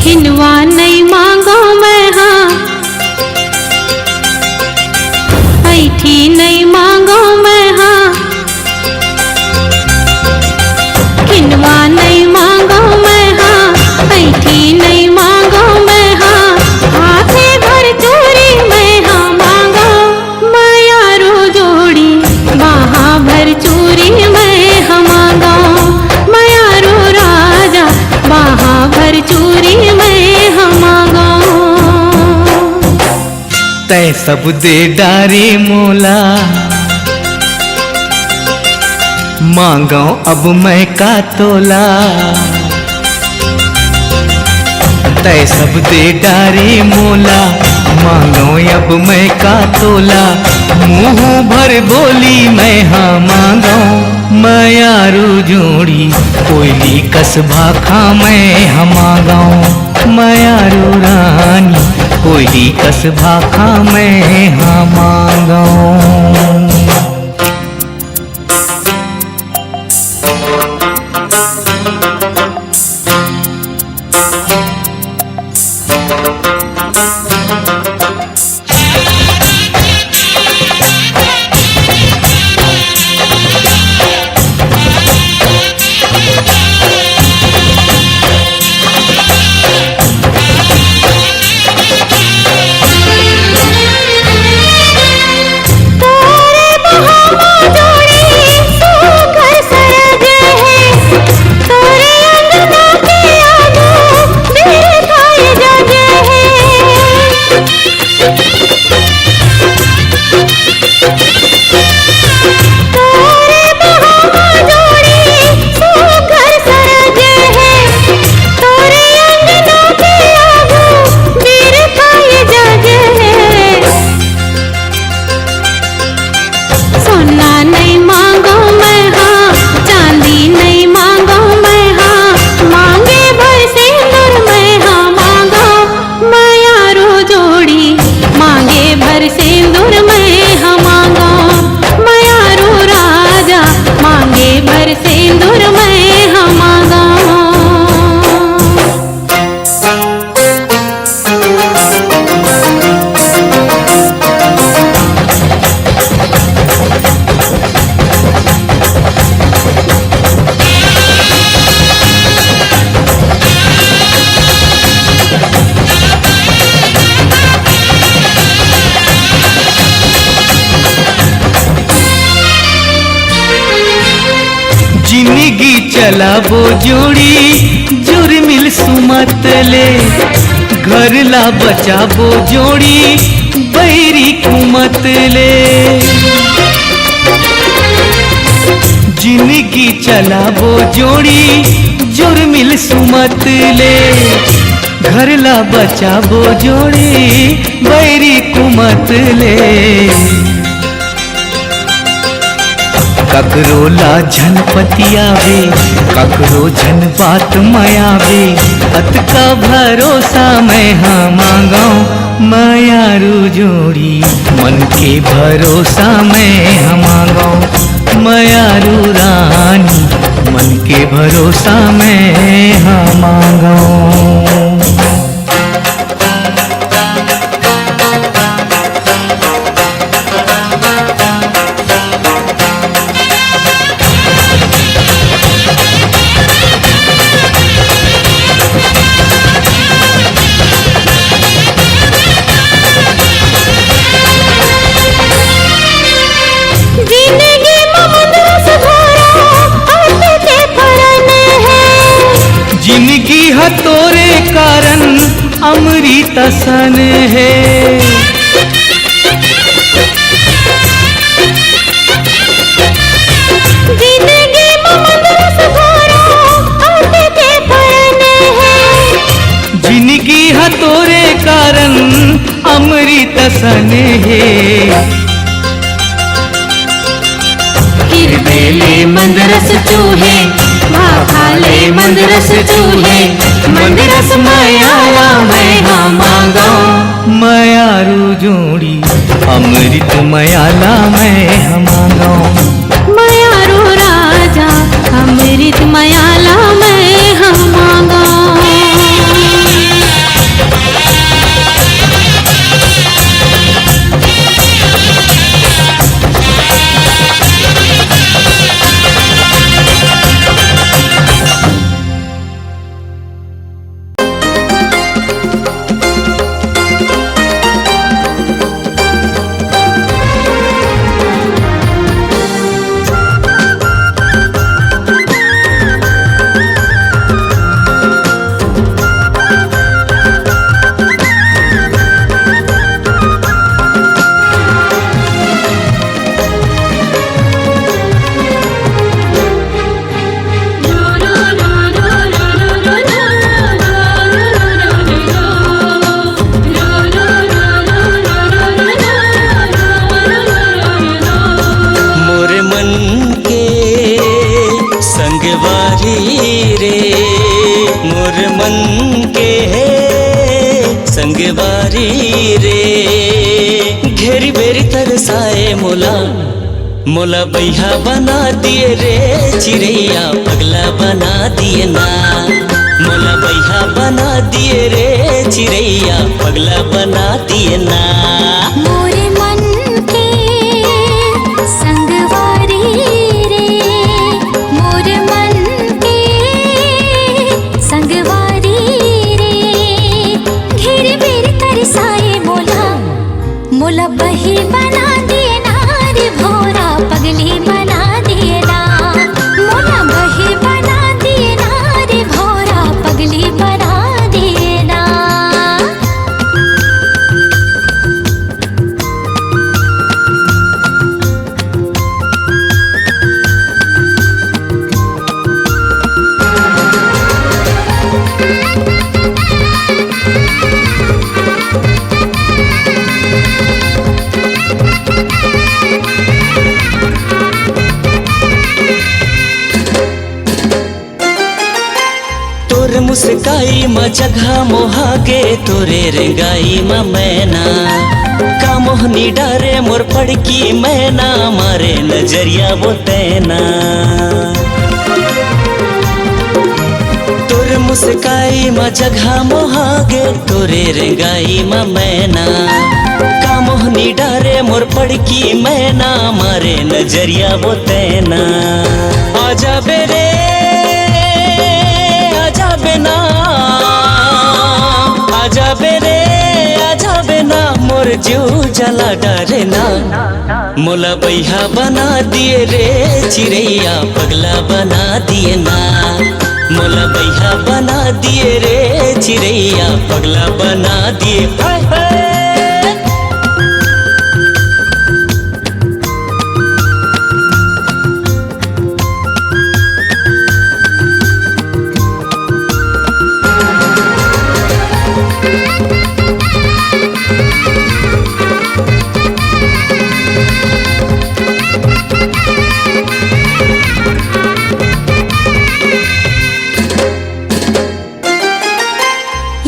किनवा नहीं मांगो मैं हाँ, ऐठी नहीं मांगो मैं हाँ, किनवा नहीं मांगो मैं हाँ, ऐठी नहीं मांगो मैं हाँ, हाथे भर चूरी मैं हाँ मांगो, मायारू जोड़ी बाहा भर चूरी मैं हाँ मांगो, मायारू राजा बाहा भर चूरी मैं हाँ मांगो। तै सब दे डारे मोला, मांगो अब मैं का तोला। तै सब दे डारे मोला, मांगो अब मैं का तोला। मुँह भर बोली मैं हाँ मांगो, मायारू जोड़ी कोयली कसबा खा मैं हाँ मांगो, मायारू रानी कोयली कसबा खा मैं हाँ मांगो। जिंदगी चलाबो जोड़ी जुर्मिल सुमत ले, घर ला बचाबो जोड़ी बैरी कुमत ले। जिंदगी चलाबो जोड़ी जुर्मिल सुमत ले, घर ला बचाबो जोड़ी बैरी कुमत ले। ककरो ला झनपतियावे, ककरो झन बात मयावे, अत का भरोसा मैं हाँ मांगो, मायारू जोड़ी मन के भरोसा मैं हाँ मांगो, मायारू रानी मन के भरोसा मैं हाँ मांगो। जिंदगी है तोरे कारण अमृत सन है, जिंदगी ममदरस भरा के फरन है, जिंदगी है तोरे कारण अमृत सन है। किरबेले मंदरस चूहे भाखाले मंदरस चूहे, मंदरस मायाला मैं हाँ मांगो, मायारू जोड़ी अमृत मयाला मैं हाँ मांगो, मायारू राजा अमृत मयाला मैं हाँ मांगो। मन के संगवारी रे घेरी बेरी तरसाए मोला मोला बैहा बना दिए रे चिड़ैया पगला बना दिए ना मोला बैहा बना दिए रे चिड़ैया पगला बना दिए ना मोरे मन के संगवारी रे मोरे मन के संगवारी रे घेरे बेर तरसाए मोला मोला बही बना दिए ना रे भोरा पगली बना दिए ना मोला बही बना दिए ना रे भोरा पगली बना दिए ना तोर मुस्काई म जगह मोहागे तोरे रेंगाई म मैना का मोहनी डारे मोर पड़की मैना मारे नजरिया वो तैना तोर मुस्काई म जगह मोहागे तोरे रेंगाई म मैना का मोहनी डारे मोर पड़की मैना मारे नजरिया वो तैना आजा बेरे आजा बेना आजा बेरे आजा बेना मोर जीव जला डरे ना मोला बैहा बना दिए रे चिड़ैया पगला बना दिए ना मोला बैहा बना दिए रे चिड़ैया पगला बना दिए हाय हाय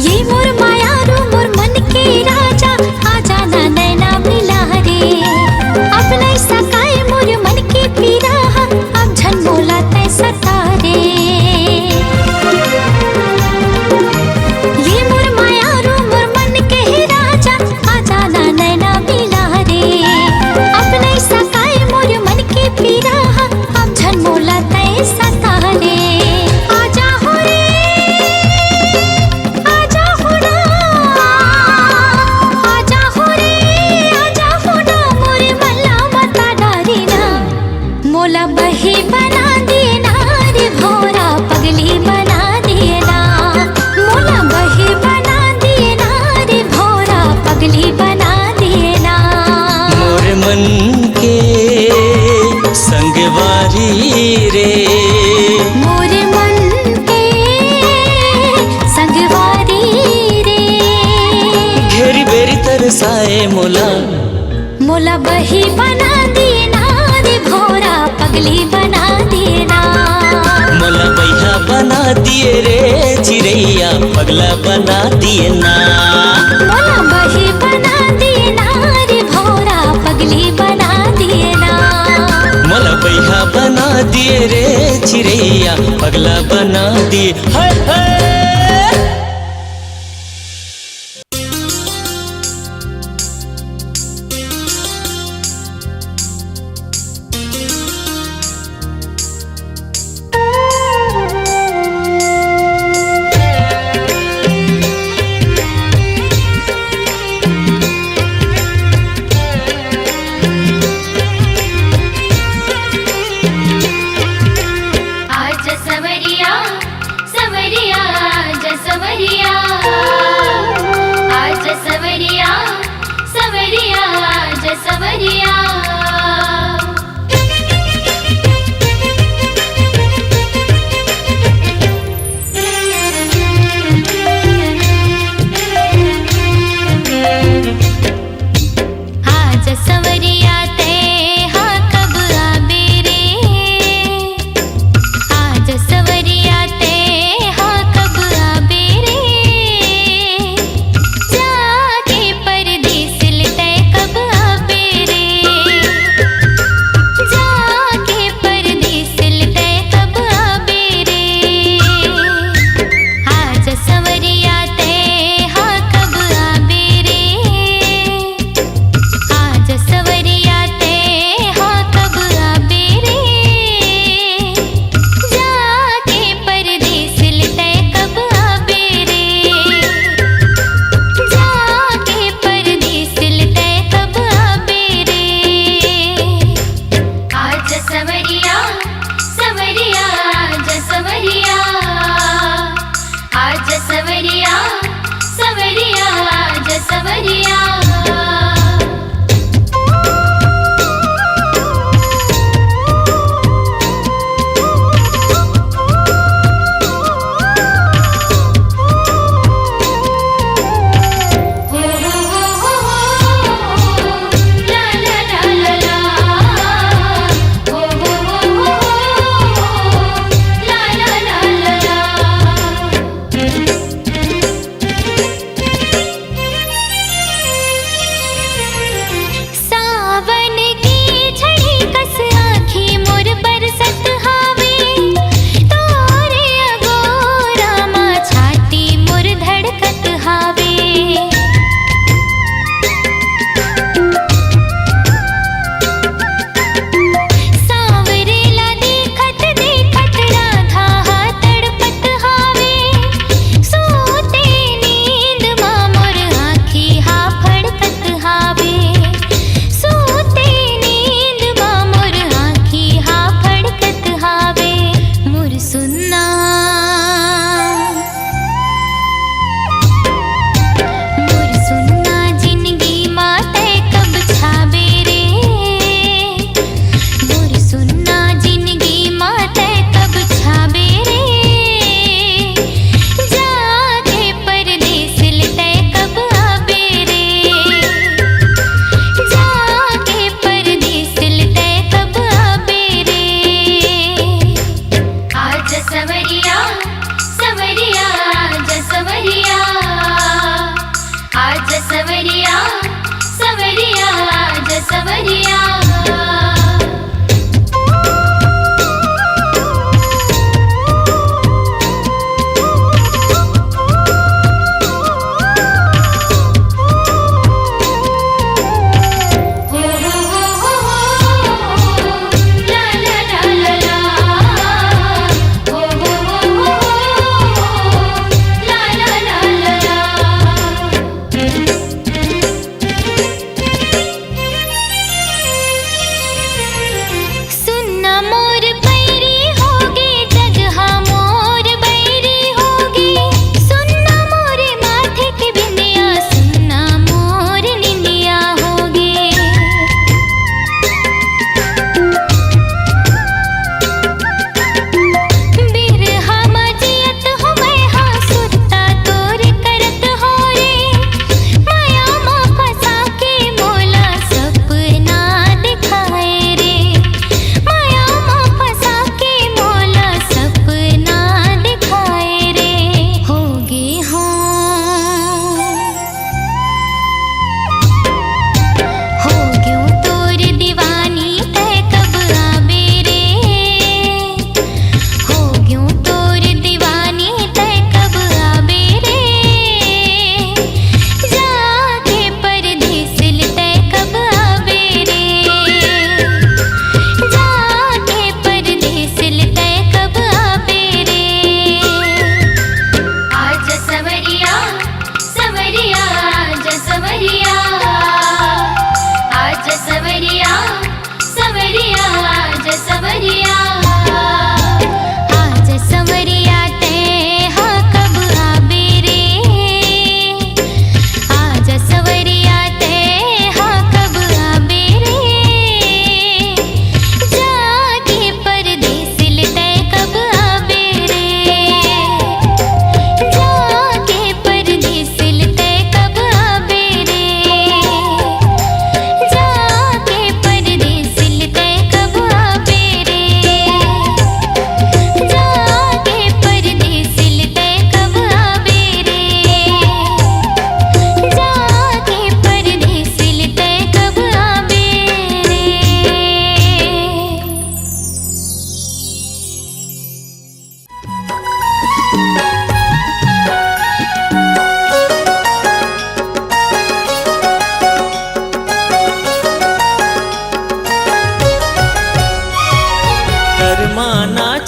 ये मोर माया रो मोर मन के राजा आजा ना नैना मिला रे अब नहीं सकाए मोर मन के पीरा अब झन मोला तै सता रे ये मोर माया रो मोर मन के राजा आजा ना नैना मिला रे अब नहीं सकाए मोर मन के पीरा अब झन मोला तै सता रे आजा हो रे आजा हो ना आजा हो रे आजा हो ना मोरे मल्ला बता डारी ना मोला बही बना दिए ना रे भोरा पगली बना दिए ना मोला बही बना दिए ना रे भोरा पगली बना दिए ना मोर मन के संगवारी रे मोरे मन के संगवारी रे घेरी बेरी तरसाए मोला मोला बही बना दिए ना रे भोरा पगली बना दिए ना मोला बैहा बना दिए रे चिड़ैया पगला बना दिए ना मोला बही बना दिए ना रे भोरा पगली बना दिए ना मोला बैहा बना दिए रे चिड़ैया पगला बना दिए हाय हाय आजा सवरिया सवरिया आजा सवरिया आजा सवरिया सवरिया आजा सवरिया आजा सवरिया ते हाँ कब आबे रे आजा सवरिया ते हाँ कब आबे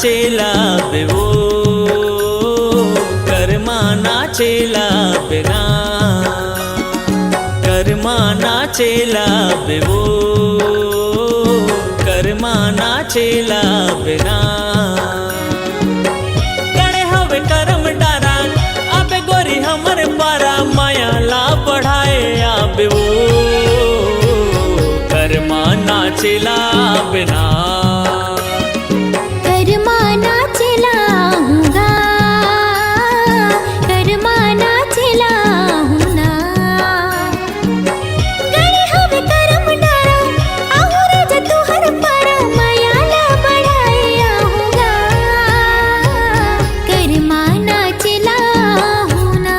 नाचेला बेवो कर्मा नाचेला बिना कर्मा नाचेला बेवो कर्मा नाचेला बिना गणे हवे करम डारा आबे गोरी हमर पारा माया ला बढ़ाए आबे वो कर्मा नाचेला बिना कर्मा नाचेला हूँगा कर्मा नाचेला हूँ ना गणे हवे करम डारा आहुरे जे तुहर पारा माया ला बढ़ाए आहूँगा कर्मा नाचेला हूँ ना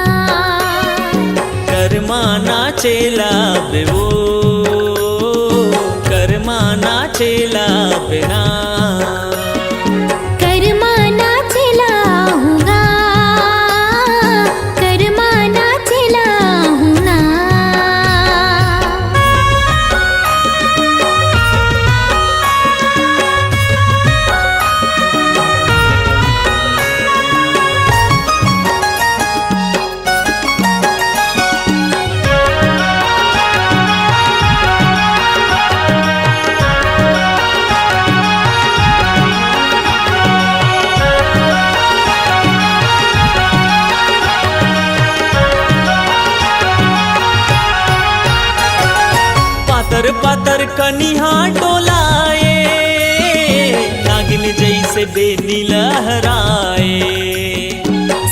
कर्मा नाचेला बेवो कर्मा नाचेला बिना कर्मा नाचेला हूँगा कर्मा नाचेला हूँ ना पातर पातर कनिहा डोलाए नागिन जैसे बेनी लहराए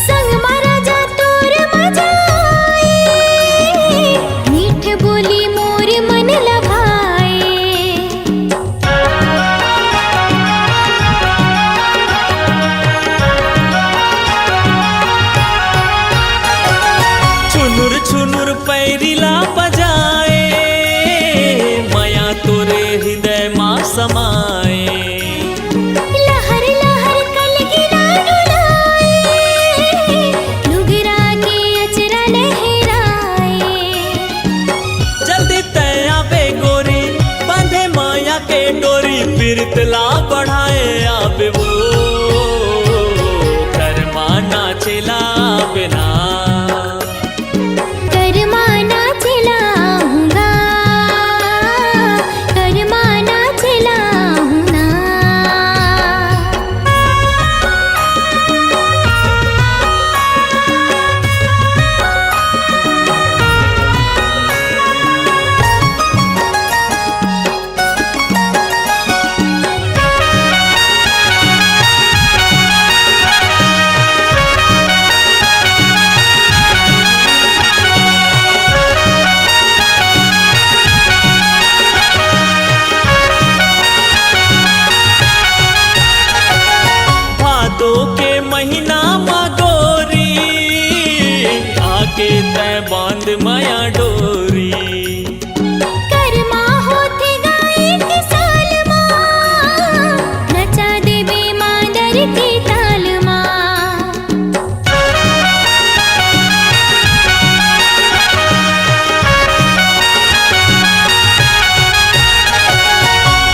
संग मारा जा तोर मजाए मीठ बोली मोर मन लभाए छुनुर छुनुर पैरिला बजाए माया तोरे हृदय माँ समाए लहर लहर कलगिरा डुलाए लुगरा के अचरा लहराए जल्दी तया बे गोरी बांधे माया के डोरी पीरतला बढ़ाए आबे वो कर्मा नाचेला बिना कर्मा नाचेला हूँगा कर्मा नाचेला हूँ ना भादो के महीना माँ गोरी आके तय बांध माया डोरी कर्मा होते गाए के साल माँ नचा देवे मादर के ताल माँ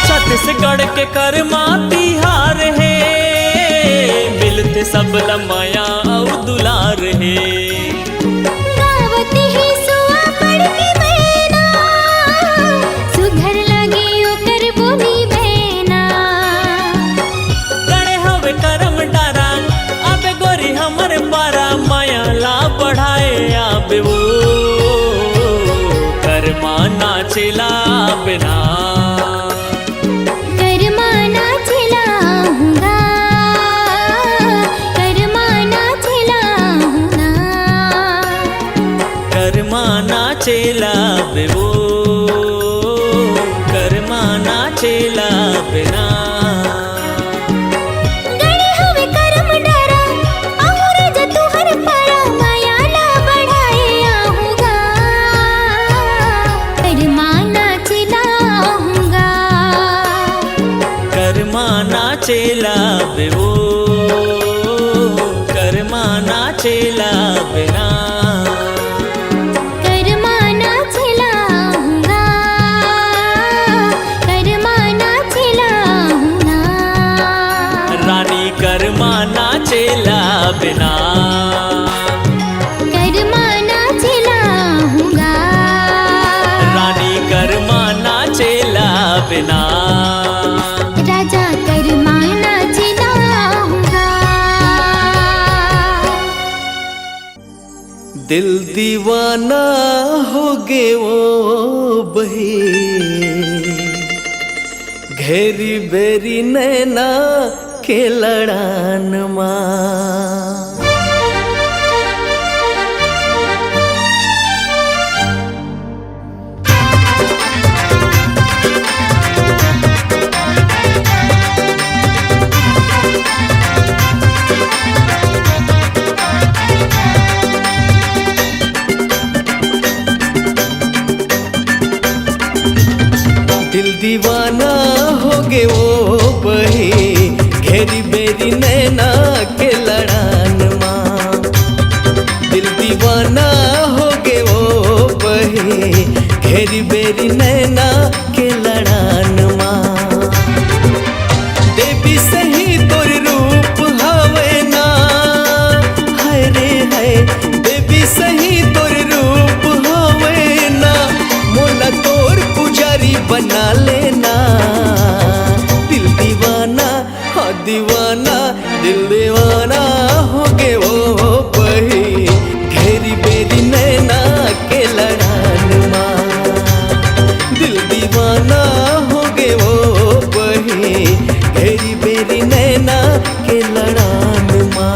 छत्तीसगढ़ के कर्मा तिहार है मिलते सब लमाया और दुलार है गावती ही सुआ पड़ के बहना सुघर लगे ओकर बोली बहना गणे हवे करम डारा आबे गोरी हमर पारा माया ला बढ़ाए आबे वो कर्मा नाचेला बिना कर्मा नाचेला हूँगा कर्मा नाचेला हूँ ना कर्मा नाचेला बेवो कर्मा नाचेला बिना गणे हवे करम डारा आहुरे जे तुहर पारा माया ला बढ़ाए आहूँगा कर्मा नाचेला हूँगा कर्मा नाचेला बेवो कर्मा नाचेला बिना कर्मा नाचेला हूँगा कर्मा नाचेला हूँ ना दिल दीवाना हो गे वो बही घेरी बेरी नैना के लड़ान माँ। दिल दीवाना हो गे वो बही घेरी बेरी नैना के लड़ान माँ। दिल दीवाना हो गे वो बही घेरी बेरी नैना के लड़ान माँ। देवी सही तोर रूप हवे ना हाय रे हाय, देवी सही तोर रूप हवे ना मोला तोर पुजारी बना लेना। दिल दीवाना हाँ दीवाना दिल दीवाना हो गे वो बही घेरी बेरी नैना के लड़ान माँ। दिल दीवाना हो गे वो बही घेरी बेरी नैना के लड़ान माँ।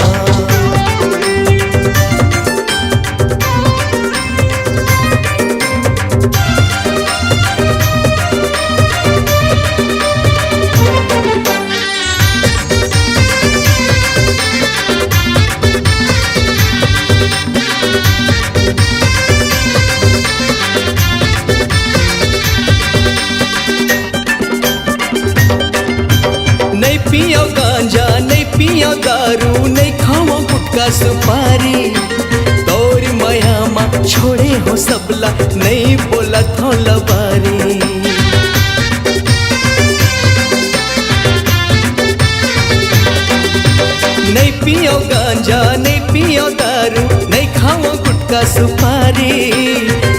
नहीं पियो गांजा नहीं पियो दारू नहीं खाओ गुटखा सुपारी तोर माया माँ छोड़े हो सबला नहीं बोला थो लबारी। नहीं पियो गांजा नहीं पियो दारू नहीं खाओ गुटखा सुपारी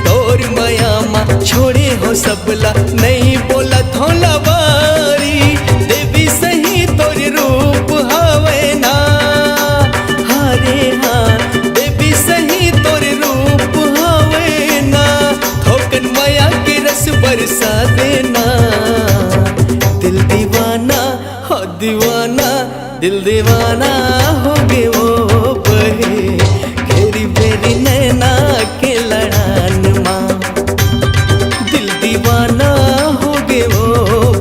तोर माया माँ छोड़े हो सबला नहीं बोला थो लबारी। देवी सही तोर रूप हवे ना हरे हाँ, देवी सही तोर रूप हवे ना थोकन माया के रस बरसा देना। दिल दीवाना हो दीवाना दिल दीवाना हो गे वो बही घेरी बेरी नैना के लड़ान माँ। दिल दीवाना हो गे वो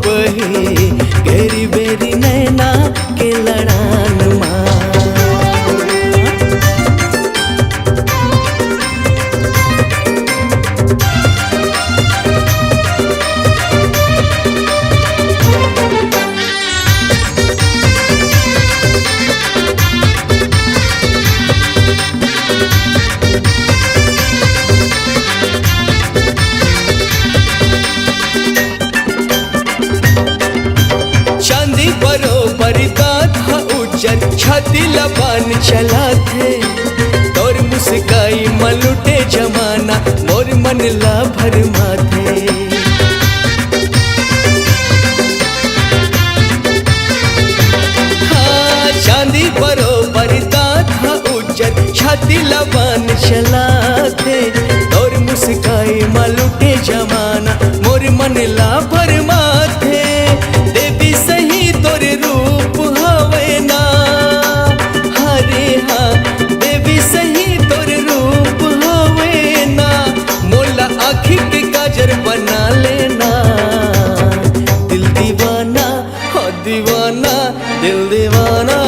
बही घेरी बेरी नैना के लड़ान माँ। चांदी बरोबर दांत हा उज्जर छाती लबान चला थे तोर मुस्काई मलुटे जमाना मोर मन ला भरमा थे। हाँ चांदी बरोबर दांत हा उज्जर छाती लबान चला थे तोर मुस्काई मलुटे जमाना मोर मन ला भरमा थे। देवी सही तोर रूप हवे ना हरे हाँ, देवी सही तोर रूप हवे ना मोला आँखी के काजर बना लेना। दिल दीवाना हो दीवाना दिल दीवाना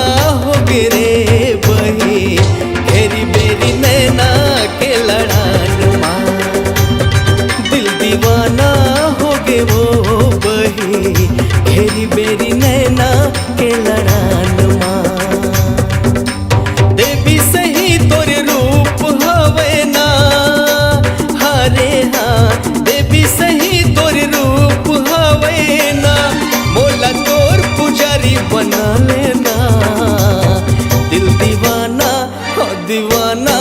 हो गे रे बही घेरी बेरी नैना के लड़ान माँ। दिल दीवाना हो गे वो बही घेरी बेरी नैना के लड़ान माँ। देवी सही तोर रूप हवे ना हरे हाँ, देवी सही तोर रूप हवे ना मोला तोर पुजारी बना लेना। दिल दीवाना हो दीवाना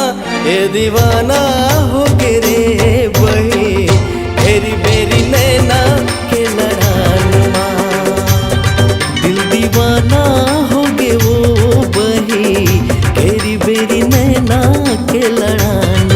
ए दीवाना हो गे रे बही घेरी बेरी नैना के लड़ान माँ। दिल दीवाना हो गे वो बही घेरी बेरी नैना के लड़ान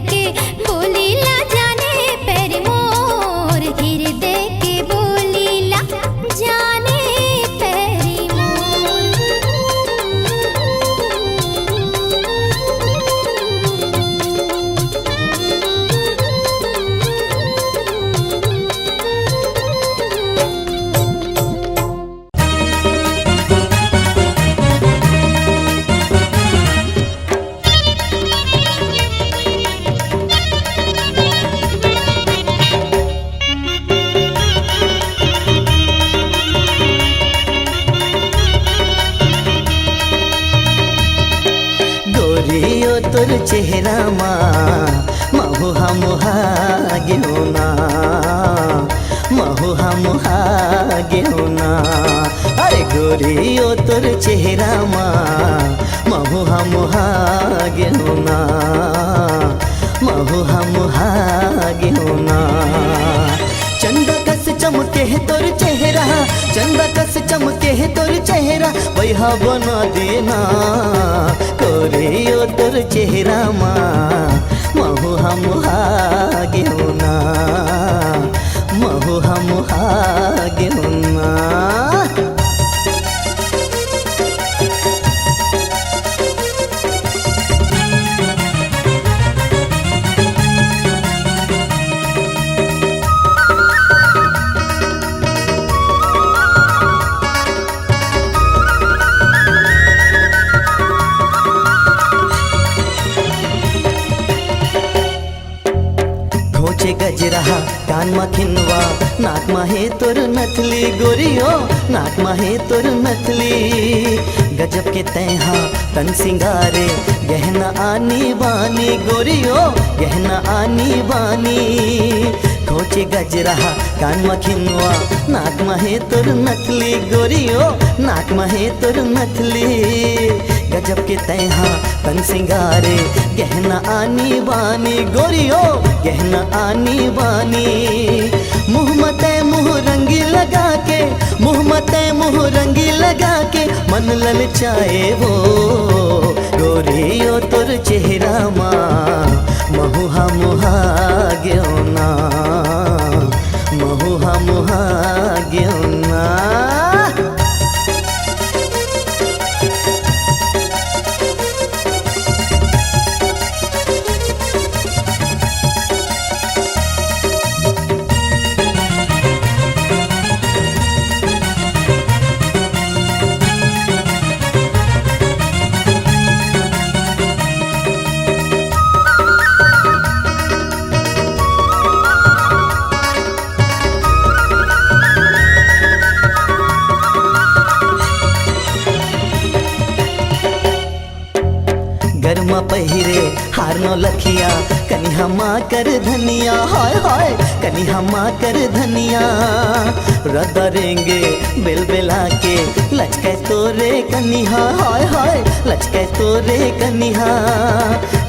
के बोलीला जाने पैर मोर, हृदय के बोलीला जाने पैरी गोरियो तोर चेहरा मा महुहा मुहा गेहुना, महुहा मुहा गेहुना। अरे गोरियो तोर चेहरा मा महुहा मुहा गेहुना, महुहा मुहा गेहुना। चंदा कस चमके है तोर चेहरा, चंदा कस चमके है तोर चेहरा, वैहा बना देना गोरियो तोर चेहरा मा महुहा मुहा गेहुना, महुहा मुहा गेहुना। घोचे गजरा कान मा खिनवा, नाक मा है तोर नथली गोरियो, नाक मा है तोर नथली। गजब के तैहा तन सिंगारे गहना आनी बानी गोरियो, गहना आनी बानी। घोचे गजरा कान मा खिनवा, नाक मा है तोर नथली गोरियो, नाक मा है तोर नथली। गजब के तैहा तन सिंगारे गहना आनी बानी गोरियो, गहना आनी बानी। मुँह मते मुँह रंगी लगा के, मुँह मते मुँह रंगी लगा के, मन ललचाए वो गोरियो तोर चेहरा मा महुहा मुहा गेहुना, महुहा मुहा गेहुना। गरमा पहिरे हार नो लखिया, कनिहा माँ कर धनिया, हाय हाय कनिहा माँ कर धनिया। रदरेंगे बेल बेला के लचके तोरे कनिहा, हाय हाय लचके तोरे कनिहा।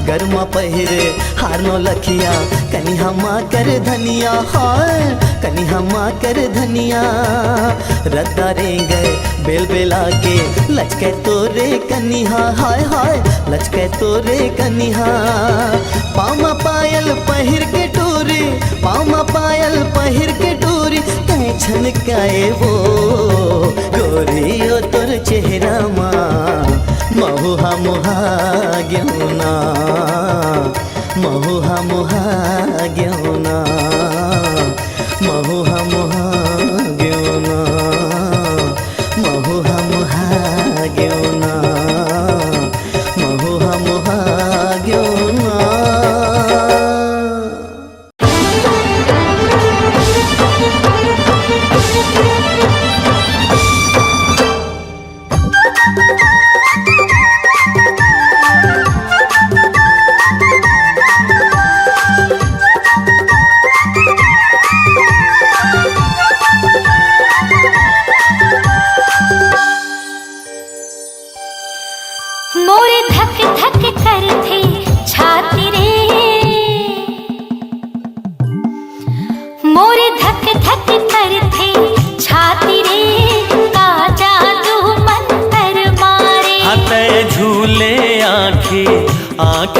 गरमा पहिरे हार नो लखिया, कनिहा माँ कर धनिया, हाय कनिहा माँ कर धनिया। रदरेंगे बेल बेला के लचके तोरे कनिहा, हाय हाय लचके तोरे कनिहा। पामा पायल पहिर के टूरी, पामा पायल पहिर के टूरी, कहीं छनकाए वो गोरियो तोर चेहरा मा महुहा मुहा गेहुना, महुहा मुहा गेहुना, महुहा मुहा गेहुना, महुहा मुहा गेहुना, महुहा मुहा गेहुना।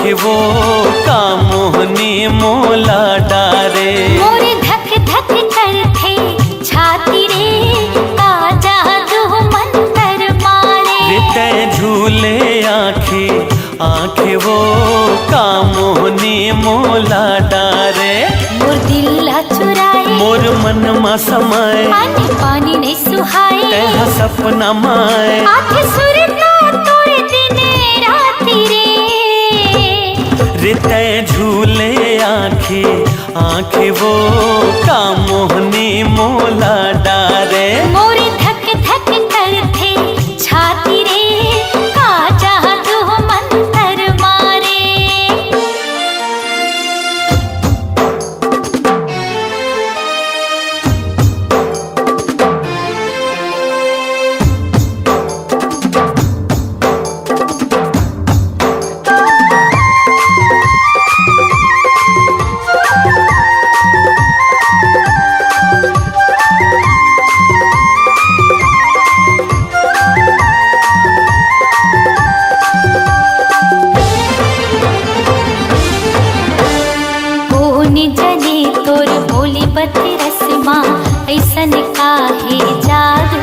आँखें वो का मोहनी मोला डारे। मोरे धक धक करथे छाती रे का जादू मंतर मारे। रिते झूले आँखें वो का मोहनी मोला डारे। मोर दिल चुराए मोर मन मा समाए पानी पानी नहीं सुहाए। तेहा सपना माए आँखें सुरता तोरे दिने राती रे। रिते झूले आँखें वो का मोहनी मोला डारे। मोरे धक धक करथे छाती रे का जादू मंतर मारे। जने तोर बोली बती रस्मा ऐसन काहे जादू।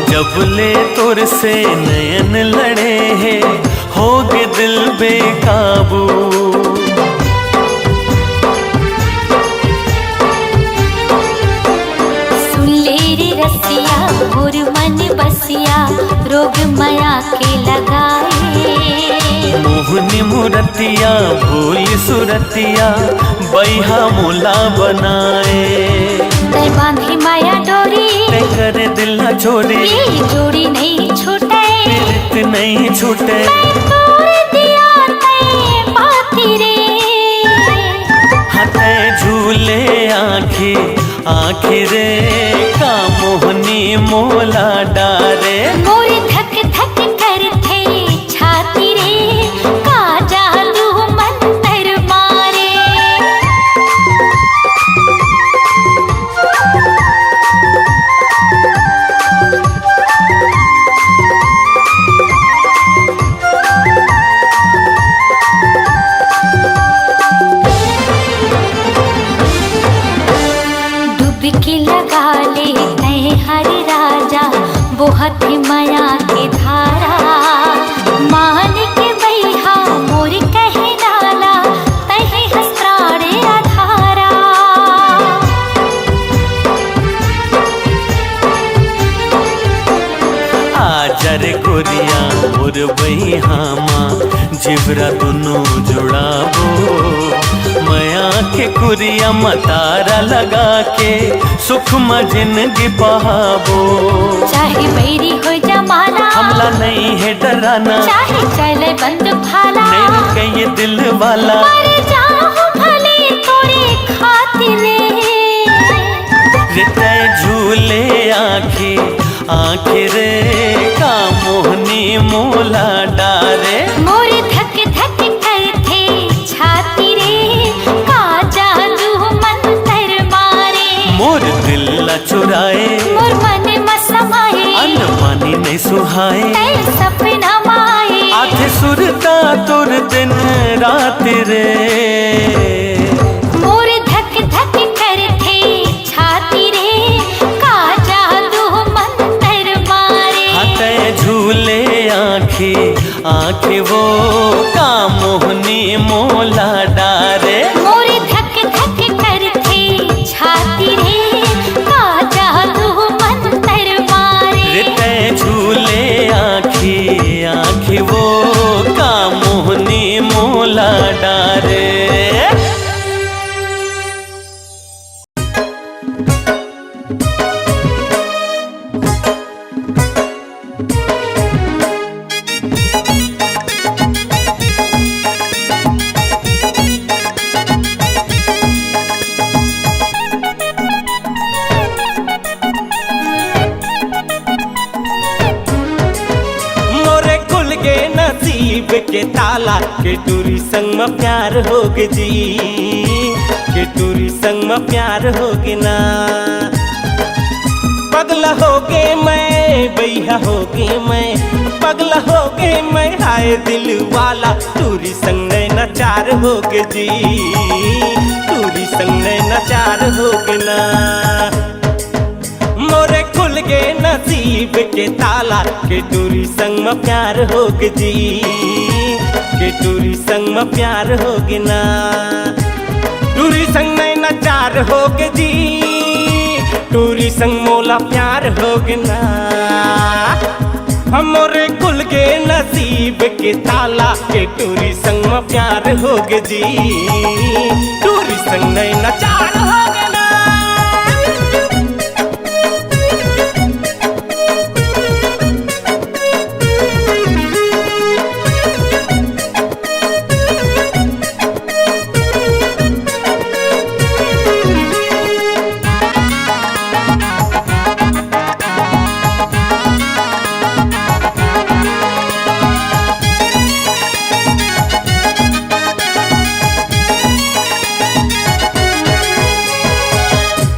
जब ले तोर से नयन लड़े हैं होगे दिल बेकाबू। सुन ले रे रसिया मोर मन बसिया रोग माया के लगाए। मोहनी मुरतिया भूल सुरतिया बैहा मोला बनाए। तै बांधी माया डोरी ते करे दिल न छोड़े ये जोड़ी नहीं छूटे। प्रीत नहीं छूटे मैं तोड़ दिया तै पाती रे। हते झूले आँखें रे का मोहनी मोला डारे। मोर धक धक करथे छाती रे का जादू मंतर मारे। डुबकी लगा ले तै हर राजा बोहत माया के धारा। मान के बैहा मोर कहे डाला तहे हसराड़े आधारा। आजर गोरिया मोर बहिहामा जिबरा दोनों जुड़ाबो। मया के कुरिया मतारा लगा के सुख में जिंदगी बहाबो। चाहे बैरी हो जमाना हमला नहीं है डराना चाहे चले बंद भाला। नहीं रुके ये दिल वाला मर जाऊं भले तोरे खातिर। रिते झूले आँखें रे का मोहनी मोला डारे। मोर धक धक करथे छाती रे का जादू मंतर मारे। मोर दिल चुराए मोर मन में समाए अन्न पानी नहीं सुहाए। तै सपना माए आधे सुरता तुर दिन रात रे। मोर धक धक करथे छाती रे का जादू मंतर मारे। हते झूले आँखें वो का मोहनी मोला डारे। मोर धक धक करथे छाती रे का जादू मंतर मारे। रिते झूले आँखें वो का मोहनी मोला डारे। के ताला के टूरी संग में प्यार होगे जी। के टूरी संग में प्यार होगे ना। पगला हो गए मैं बैया हो गए मैं पगला हो गए मैं हाय दिल वाला टूरी संग नचार हो गए जी टूरी संग नचार हो गए ना मोरे खुल गए नसीब के ताला के टूरी संग में प्यार हो गए जी के टूरी संग में प्यार हो गए ना टूरी संग नचार हो गए जी टूरी संग मोला प्यार हो गए ना हमरे खुल के नसीब के ताला के टूरी संग में प्यार हो गए जी टूरी संग नचार हो गए ना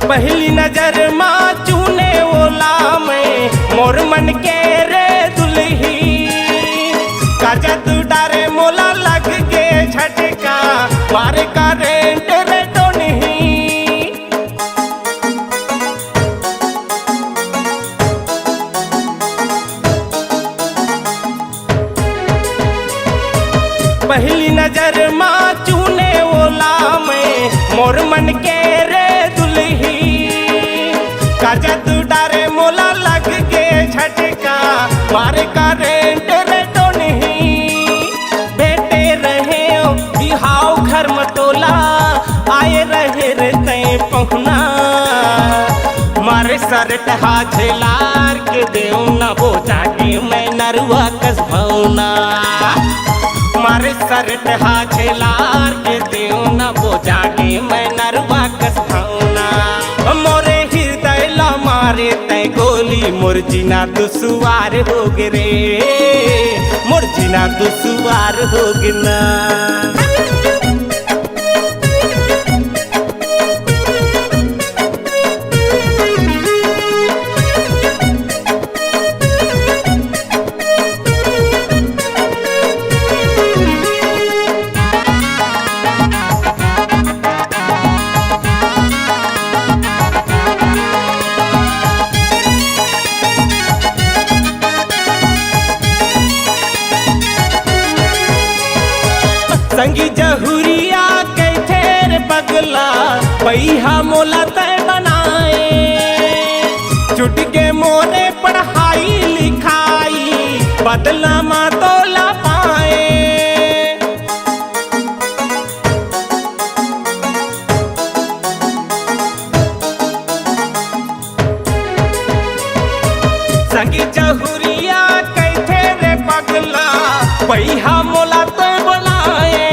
पहली नजर माँ चूने ओला में मोर मन के रे दुल्ही काजा तू डारे मोला लग के झटका मारे का रेंट रे टोनी पहली नजर माँ चूने ओला में मोर मन के रे दुल्ही काजा तू डारे मोला लग के झटका मारे का रेंट रे टोनी बेटे रहे बिहाव घर मतोला आए रहे रे तय पहुना मारे सर टहा झेलार के देव न बोझा के मैं नरुआ कस भौना मारे सर टहा झेलार के देव न बोझा के मैं नरुआ कस भौना मोरे हृदय ला मारे तय गोली मुरजिना दुसुआर हो गे रे मुरजिना दुसुआर हो गे ना संगी जहुरिया कैथे रे पगला पैहा मोला तय बनाए छुट के मोरे पढ़ाई लिखाई बदला मा तोला पाए संगी जहुरिया कैथे रे पगला पैहा मोला तय बनाए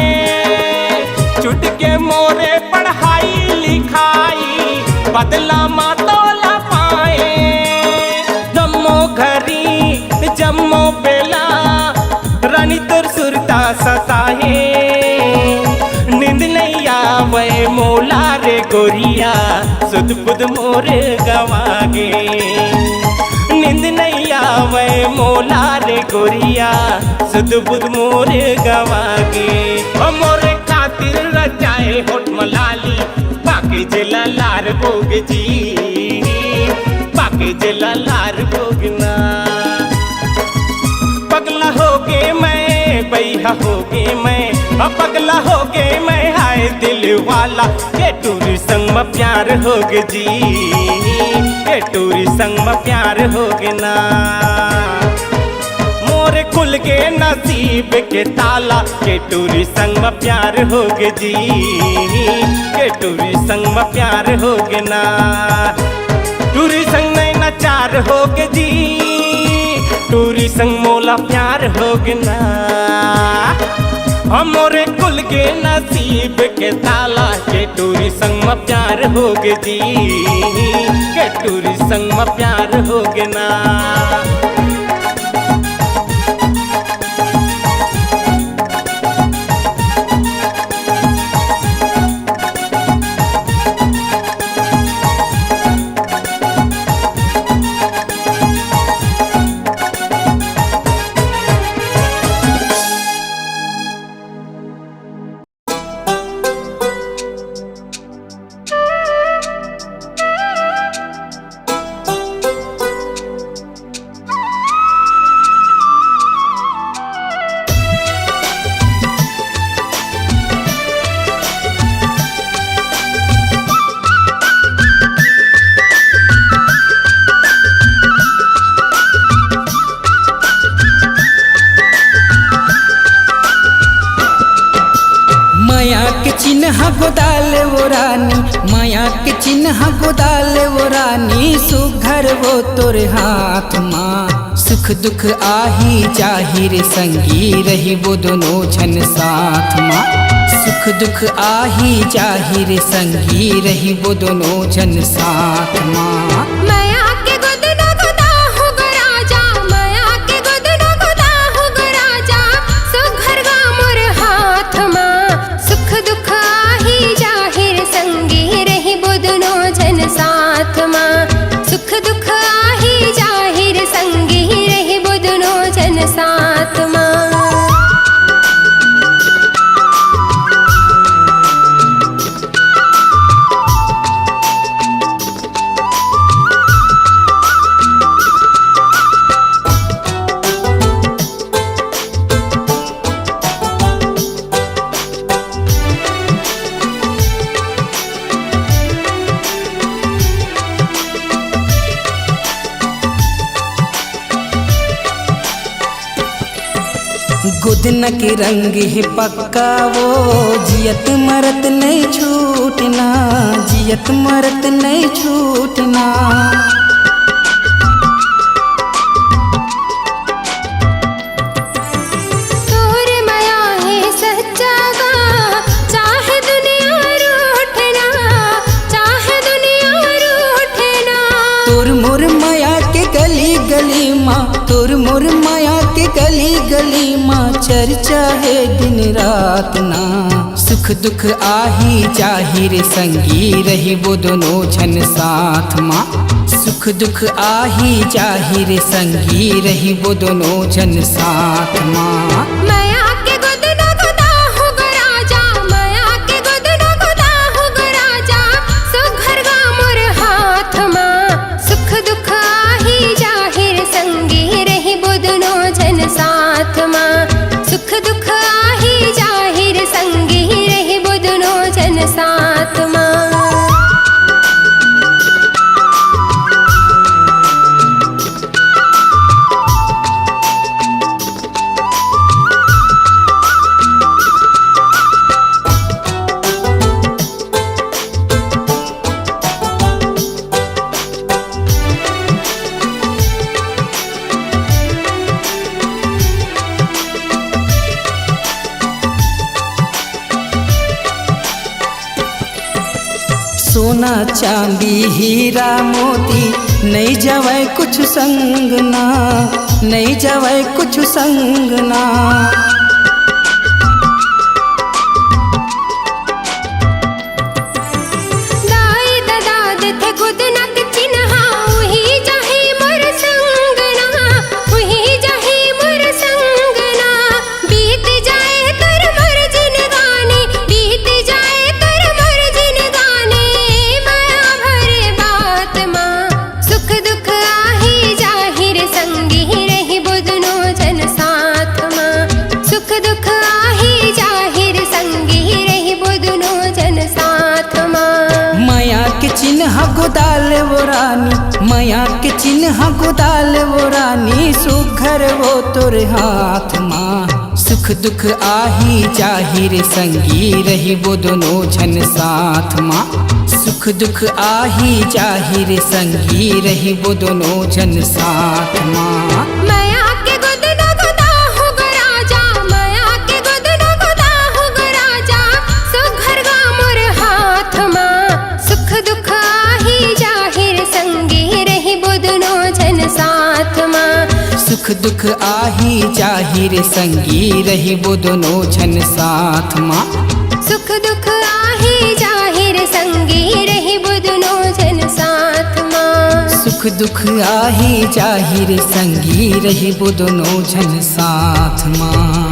छुट के मोरे पढ़ाई लिखाई बदला मा तोला पाए जम्मो घरी जम्मो बेला रानी तोर सुरता सताए नींद नहीं आवे मोला रे गोरिया सुध बुध मोरे गवागे नींद नहीं आवे मोला रे गोरिया सुध बुध मोरे गवागे मोरे खातिर रचाए होठ मलाली पाके जिला लार भोग जी पाके जिला लार भोगना पगला हो गे मैं बैहा हो गे मैं पगला हो गे मैं हाय दिल वाला के टूरी संग में प्यार हो गे जी के टूरी संग में प्यार हो गे ना मोरे खुल के नसीब के ताला के टूरी संग में प्यार हो गे जी के टूरी संग में प्यार हो गे ना टूरी संग नहीं नचार हो गे जी टूरी संग मोला प्यार हो गे ना हमरे कुल के नसीब के ताला के टूरी संग में प्यार हो गे जी के टूरी संग में प्यार हो गे ना चिन्ह गोदाल वो रानी, माया के चिन्ह गोदाल वो रानी, सुघर वो तोरे हाथ माँ। सुख दुख आही जाहिर संगी रही वो दोनों जन साथ माँ। सुख दुख आही जाहिर संगी रही वो दोनों जन साथ माँ। माया के गोद न गोदा हो गो राजा, माया के गोद न गोदा हो गो राजा, सुघर गा मोर हाथ माँ। सुख दुख आही जाहिर संगी रही वो दोनों जन साथ माँ। सुख दुख आही जाहिर संगी रही वो दोनों जन साथ माँ। गोदन के रंग है पक्का वो, जियत मरत नहीं छूटना, जियत मरत नहीं छूटना। तोर माया है सच्चा गा, चाहे दुनिया रूठना, चाहे दुनिया रूठना। तोर मोर माया के गली गली माँ, तोर मोर माया के गली गली माँ, चर्चा है दिन रात ना। सुख दुख आही जाहिर संगी रही वो दोनों जन साथ माँ। सुख दुख आही जाहिर संगी रही वो दोनों जन साथ माँ। माया के गोद न गोदा हो गो राजा, माया के गोद न गोदा हो गो राजा, सुघर गा मोर हाथ माँ। सुख दुख आही जाहिर संगी रही वो दोनों जन साथ माँ। सुख दुख आही जाहिर संगी रही वो दोनों जन साथ माँ। सोना चांदी हीरा मोती नहीं जावे कुछ संग ना, नहीं जावे कुछ संग ना। दाई दादाद थे खुद नक चिन्हा, वही जाही मोर संग ना, वही जाही मोर संग ना। बीत जाए तर मोर जिनगानी, बीत जाए तर मोर जिनगानी, माया भरे बात माँ। सुख दुख आही जाहिर संगी रही वो दोनों जन साथ माँ। सुख दुख आही जाहिर संगी रही वो दोनों जन साथ माँ। माया के चिन्ह गोदाल वो रानी, माया के चिन्ह गोदाल वो रानी, सुघर वो तोरे हाथ माँ। सुख दुख आही जाहिर संगी रही वो दोनों जन साथ माँ। सुख दुख आही जाहिर संगी रही वो दोनों जन साथ माँ। माया के गोद न गोदा हो गो राजा, माया के गोद न गोदा हो गो राजा, सुघर गा मोर हाथ माँ। सुख दुख आही जाहिर संगी रही वो दोनों जन साथ माँ। सुख दुख आही जाहिर संगी रही वो दोनों जन साथ माँ। सुख दुख आही जाहिर संगी रही वो दोनों जन साथ माँ। सुख दुख आही जाहिर संगी रही वो दोनों जन साथ माँ।